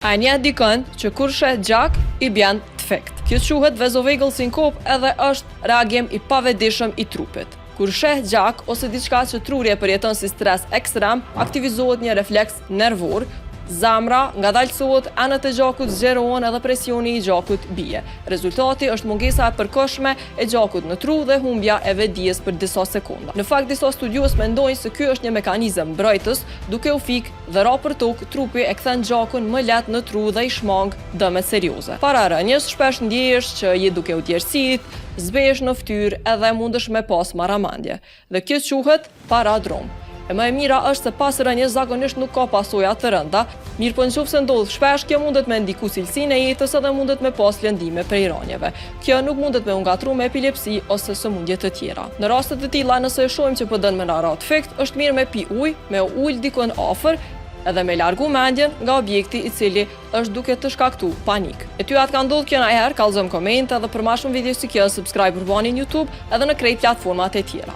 A nje dikën që kur sheh gjak i bjen defekt. Kjo quhet vezovegël sinkop edhe është reagim i pavedishëm i trupit. Kur sheh gjak ose diçka që truri e përjeton si stres ekstrem, aktivizohet një refleks nervor, zamra ngadalësohet, anët e gjakut zgjerohen edhe presioni i gjakut bie. Rezultati është mungesa e përkohshme e gjakut në tru dhe humbja e vetdijes për disa sekonda. Në fakt, disa studiues mendojnë se ky është një mekanizëm mbrojtës, duke u fik dhe ra për tokë, trupi e kthen gjakun më lehtë në tru dhe i shmang dëmet serioze. Para rënjes, shpesh ndjehesh që je duke u tjerësit, zbehesh në fytyrë edhe mundesh me pas marramendje. Dhe kjo quhet paradrom. E më e mira është se pas rënjes zakonisht nuk ka pasoja të rënda, mirë po nëse ndodh shpesh, kjo mundet me ndiku cilësinë e jetës edhe mundet me pas lëndime prej rënjeve. Kjo nuk mundet me u ngatru me epilepsi ose sëmundje të tjera. Në rastet të tilla, nëse e shohim që po dën me na ra defekt, është mirë me pi ujë, me ul dikon afër, edhe me largu mendjen nga objekti i cili është duke të shkaktu panik. E ty atë ka ndodhur kjo ndonjëherë, kallëzom komente edhe për më shumë video si kjo, subscribe përbani në YouTube edhe në krejt platformat e tjera.